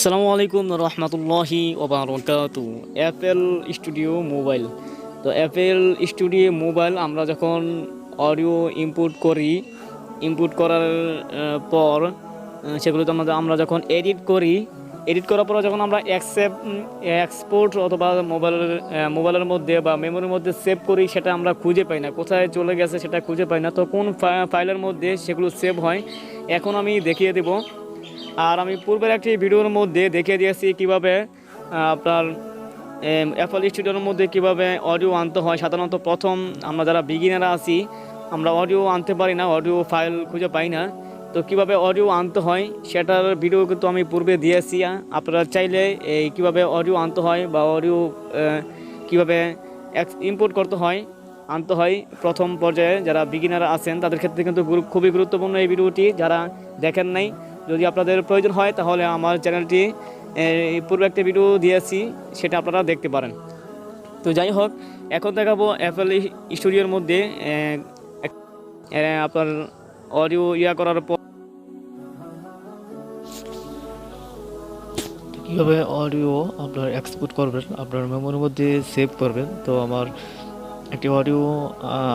আসসালামু আলাইকুম রহমতুল্লাহি ওবারাকাতু। Apple Studio Mobile. তো অ্যাপেল স্টুডিও মোবাইল আমরা যখন অডিও ইনপুট করার পর সেগুলো তো আমরা যখন এডিট করার পর যখন আমরা এক্সপোর্ট অথবা মোবাইলের মধ্যে বা মেমোরির মধ্যে সেভ করি, সেটা আমরা খুঁজে পাই না, কোথায় চলে গেছে সেটা খুঁজে পাই না। তো কোন ফাইলের মধ্যে সেগুলো সেভ হয় এখন আমি দেখিয়ে দেব। আর আমি পূর্বের একটি ভিডিওর মধ্যে দেখিয়ে দিয়েছি কিভাবে আপনার অ্যাপল স্টুডিওর মধ্যে কিভাবে অডিও আনতে হয়। সাধারণত প্রথম আমরা যারা বিগিনার আছি আমরা অডিও আনতে পারি না, অডিও ফাইল খুঁজে পাই না। তো কিভাবে অডিও আনতে হয় সেটার ভিডিও কিন্তু আমি পূর্বে দিয়েছি। আপনারা চাইলে এই কীভাবে অডিও আনতে হয় বা অডিও কীভাবে ইম্পোর্ট করতে হয় আনতে হয় প্রথম পর্যায়ে যারা বিগিনার আছেন তাদের ক্ষেত্রে কিন্তু খুবই গুরুত্বপূর্ণ এই ভিডিওটি। যারা দেখেন নাই, যদি আপনাদের প্রয়োজন হয় তাহলে আমার চ্যানেলটি পূর্বে একটা ভিডিও দিয়েছি, সেটা আপনারা দেখতে পারেন। তো যাই হোক, এখন দেখাবো অ্যাপল স্টুডিওর মধ্যে আপনার অডিও করার পর কীভাবে অডিও আপনার এক্সপোর্ট করবেন, আপনার মেমোরির মধ্যে সেভ করবেন। তো আমার একটি অডিও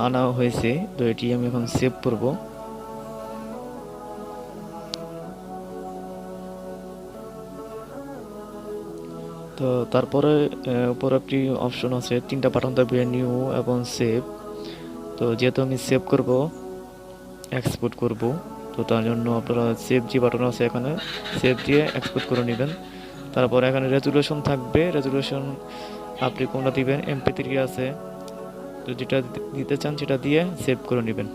আনা হয়েছে, তো এটি আমি এখন সেভ করব। তো তারপরে উপর একটি অপশন আছে, তিনটা বাটন থাকবে, নিউ এবং সেভ। তো যেহেতু আমি সেভ করব, এক্সপোর্ট করব, তো তার জন্য আপনারা সেভ যে বাটন আছে এখানে সেভ দিয়ে এক্সপোর্ট করে নেবেন। তারপর এখানে রেজুলেশন থাকবে, রেজুলেশন আপনি কোনটা দিবেন, MP3 আছে, তো যেটা দিতে চান সেটা দিয়ে সেভ করে নেবেন।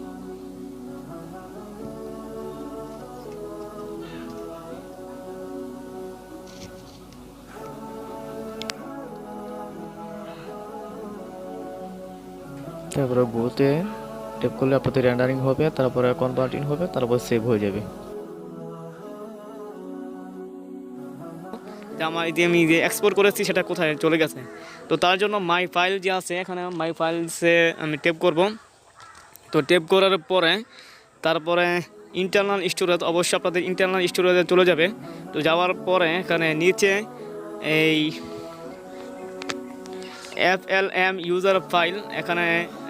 তারপরে গোতে ট্যাপ করলে আপনাদের রেন্ডারিং হবে, তারপরে কনভার্টিং হবে, তারপর সেভ হয়ে যাবে। আমি যে এক্সপোর্ট করেছি সেটা কোথায় চলে গেছে। তো তার জন্য মাই ফাইল যে আছে, এখানে মাই ফাইলসে আমি ট্যাপ করব। তো ট্যাপ করার পরে তারপরে ইন্টারনাল স্টোরেজ, অবশ্যই আপনাদের ইন্টারনাল স্টোরেজে চলে যাবে। তো যাওয়ার পরে এখানে নিচে এই FLM ইউজার ফাইল এখানে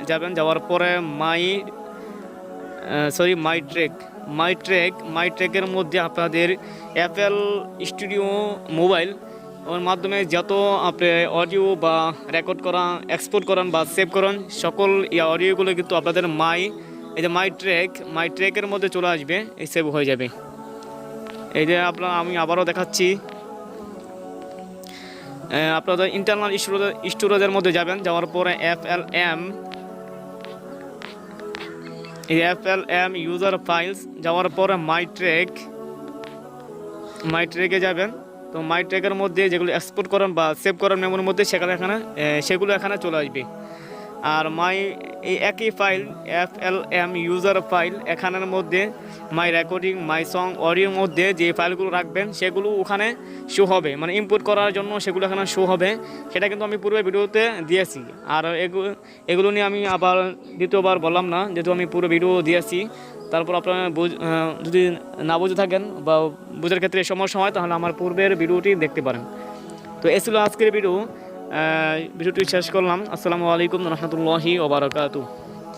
যাবেন। যাওয়ার পরে মাই ট্র্যাকের মধ্যে আপনাদের অ্যাপেল স্টুডিও মোবাইল ওর মাধ্যমে যত আপনি অডিও বা রেকর্ড করা, এক্সপোর্ট করান বা সেভ করান, সকল অডিওগুলো কিন্তু আপনাদের এই যে মাই ট্র্যাকের মধ্যে চলে আসবে, এই সেভ হয়ে যাবে। এই যে আমি আবারও দেখাচ্ছি, আপনাদের ইন্টারনাল স্টোরেজের মধ্যে যাবেন। যাওয়ার পরে FLM ইউজার ফাইলস, যাওয়ার পরে মাই ট্র্যাকে যাবেন। তো মাই ট্র্যাকের মধ্যে যেগুলো এক্সপোর্ট করেন বা সেভ করেন মেমোরির মধ্যে সেগুলো এখানে চলে আসবে। আর এই একই ফাইল FLM ইউজার ফাইল এখানের মধ্যে মাই রেকর্ডিং, মাই সং, অডিওর মধ্যে যে ফাইলগুলো রাখবেন সেগুলো ওখানে শো হবে, মানে ইম্পোর্ট করার জন্য সেগুলো এখানে শো হবে। সেটা কিন্তু আমি পূর্বে ভিডিওতে দিয়েছি। আর এগুলো নিয়ে আমি আবার দ্বিতীয়বার বললাম না, যেহেতু আমি পুরো ভিডিও দিয়েছি। তারপর আপনারা যদি না বুঝে থাকেন বা বোঝার ক্ষেত্রে সমস্যা হয় তাহলে আমার পূর্বের ভিডিওটি দেখতে পারেন। তো এ ছিল আজকের ভিডিওটি শেষ করলাম। আসসালামু আলাইকুম রহমতুল্লাহি ওয়া বারাকাতুহু।